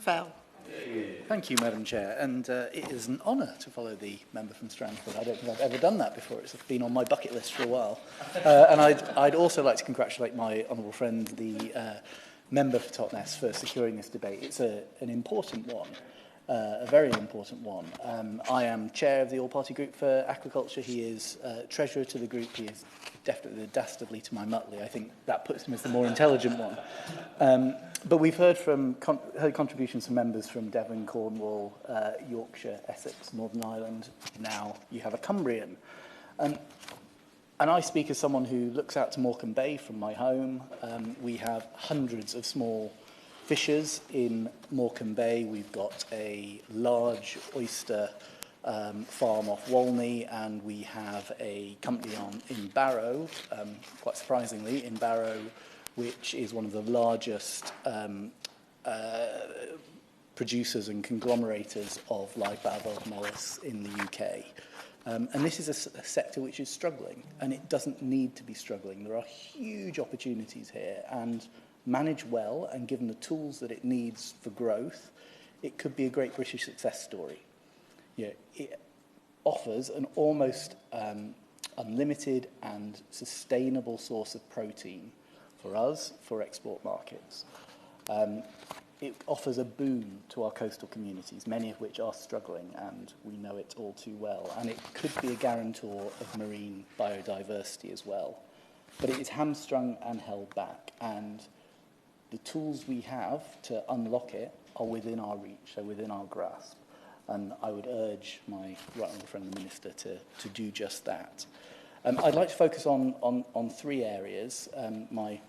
Fell. Thank you, Madam Chair, and it is an honour to follow the member from Strangford. I don't think I've ever done that before. It's been on my bucket list for a while. And I'd also like to congratulate my honourable friend, the member for Totnes, for securing this debate. It's an important one, a very important one. I am chair of the all-party group for aquaculture. He is treasurer to the group. He is definitely the dastardly to my Muttley. I think that puts him as the more intelligent one. But we've heard contributions from members from Devon, Cornwall, Yorkshire, Essex, Northern Ireland. Now you have a Cumbrian. And I speak as someone who looks out to Morecambe Bay from my home. We have hundreds of small fishers in Morecambe Bay. We've got a large oyster farm off Walney, and we have a company in Barrow, quite surprisingly, in Barrow, which is one of the largest producers and conglomerators of live bivalve molluscs in the UK. And this is a sector which is struggling, and it doesn't need to be struggling. There are huge opportunities here, and managed well and given the tools that it needs for growth, it could be a great British success story. You know, it offers an almost unlimited and sustainable source of protein for us, for export markets. It offers a boon to our coastal communities, many of which are struggling, and we know it all too well. And it could be a guarantor of marine biodiversity as well. But it is hamstrung and held back, and the tools we have to unlock it are within our reach, so within our grasp. And I would urge my right honourable friend, the Minister, to do just that. I'd like to focus on three areas. My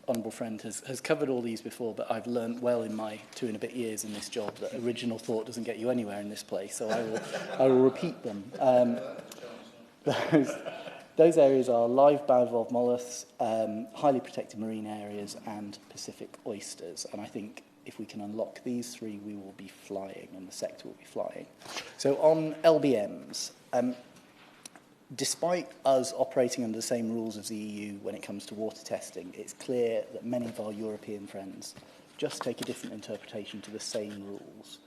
honourable friend has covered all these before, but I've learned well in my 2 and a bit years in this job that original thought doesn't get you anywhere in this place, so I will repeat them. Those areas are live bivalve molluscs, highly protected marine areas, and Pacific oysters. And I think if we can unlock these three, we will be flying, and the sector will be flying. So on LBMs, despite us operating under the same rules as the EU when it comes to water testing, it's clear that many of our European friends just take a different interpretation to the same rules.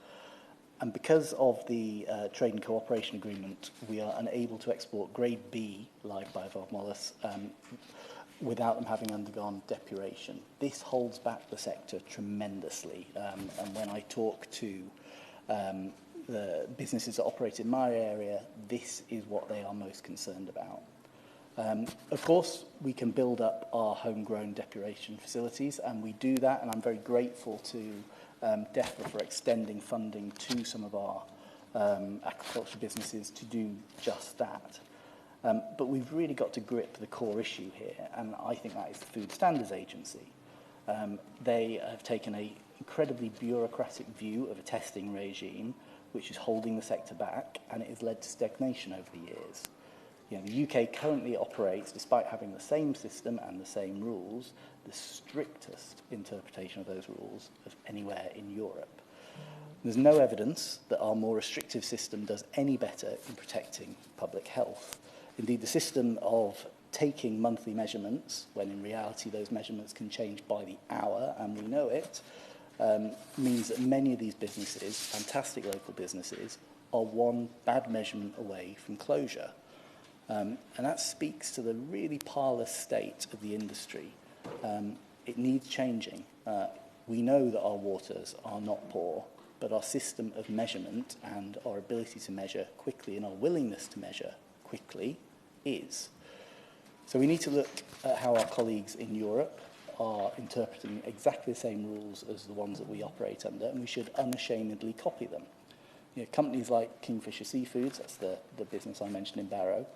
And because of the Trade and Cooperation Agreement, we are unable to export grade B live bivalve molluscs without them having undergone depuration. This holds back the sector tremendously. And when I talk to the businesses that operate in my area, this is what they are most concerned about. Of course, we can build up our homegrown depuration facilities, and we do that, and I'm very grateful to DEFRA for extending funding to some of our aquaculture businesses to do just that. But we've really got to grip the core issue here, and I think that is the Food Standards Agency. They have taken an incredibly bureaucratic view of a testing regime, which is holding the sector back, and it has led to stagnation over the years. You know, the UK currently operates, despite having the same system and the same rules, the strictest interpretation of those rules of anywhere in Europe. There's no evidence that our more restrictive system does any better in protecting public health. Indeed, the system of taking monthly measurements, when in reality those measurements can change by the hour, and we know it, means that many of these businesses, fantastic local businesses, are one bad measurement away from closure. And that speaks to the really parlous state of the industry. It needs changing. We know that our waters are not poor, but our system of measurement and our ability to measure quickly and our willingness to measure quickly is. So we need to look at how our colleagues in Europe are interpreting exactly the same rules as the ones that we operate under, and we should unashamedly copy them. You know, companies like Kingfisher Seafoods, that's the business I mentioned in Barrow,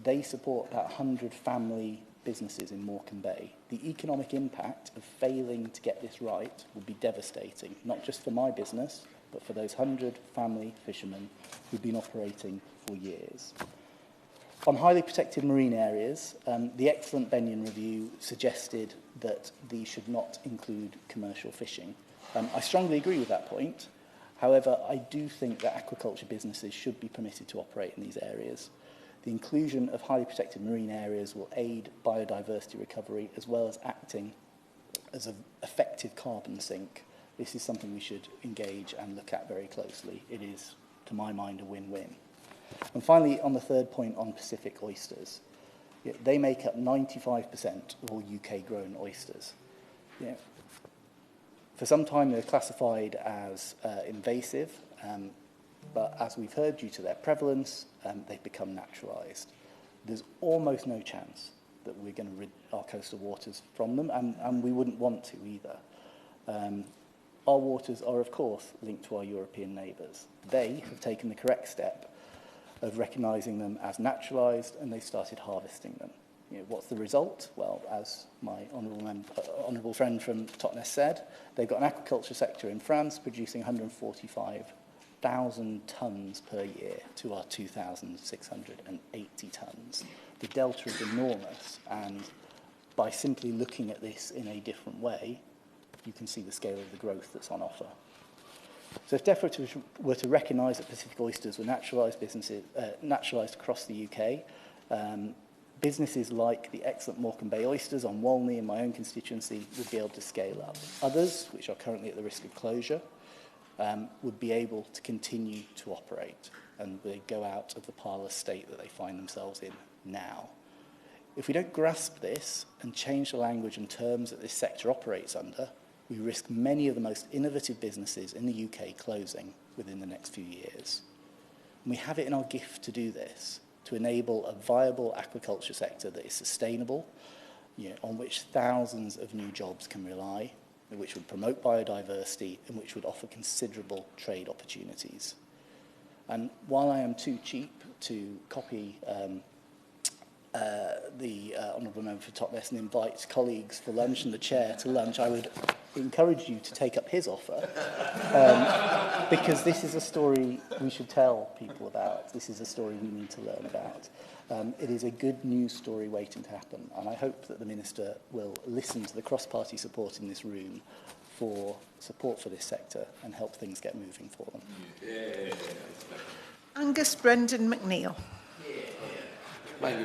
they support about 100 family businesses in Morecambe Bay. The economic impact of failing to get this right would be devastating, not just for my business, but for those 100 family fishermen who've been operating for years. On highly protected marine areas, the excellent Benyon review suggested that these should not include commercial fishing. I strongly agree with that point. However, I do think that aquaculture businesses should be permitted to operate in these areas. The inclusion of highly protected marine areas will aid biodiversity recovery as well as acting as an effective carbon sink This is something we should engage and look at very closely. It is, to my mind, a win-win. And finally, on the third point on Pacific oysters, they make up 95% of all UK-grown oysters. Yeah. For some time, they're classified as invasive, but as we've heard, due to their prevalence, they've become naturalised. There's almost no chance that we're going to rid our coastal waters from them, and we wouldn't want to either. Our waters are, of course, linked to our European neighbours. They have taken the correct step of recognising them as naturalised, and they started harvesting them. You know, what's the result? Well, as my honourable friend from Totnes said, they've got an aquaculture sector in France producing 145,000 tonnes per year to our 2,680 tonnes. The delta is enormous, and by simply looking at this in a different way, you can see the scale of the growth that's on offer. So if DEFRA were to recognise that Pacific oysters were naturalised across the UK, businesses like the excellent Morecambe Bay oysters on Walney in my own constituency would be able to scale up. Others, which are currently at the risk of closure, would be able to continue to operate, and they go out of the parlous state that they find themselves in now. If we don't grasp this and change the language and terms that this sector operates under, we risk many of the most innovative businesses in the UK closing within the next few years. And we have it in our gift to do this, to enable a viable aquaculture sector that is sustainable, on which thousands of new jobs can rely, which would promote biodiversity, and which would offer considerable trade opportunities. And while I am too cheap to copy the Honourable Member for Totnes and invite colleagues for lunch and the Chair to lunch, I would encourage you to take up his offer, because this is a story we should tell people about. This is a story we need to learn about. It is a good news story waiting to happen, and I hope that the Minister will listen to the cross-party support in this room for support for this sector and help things get moving for them. Yeah. Angus Brendan McNeill. Yeah.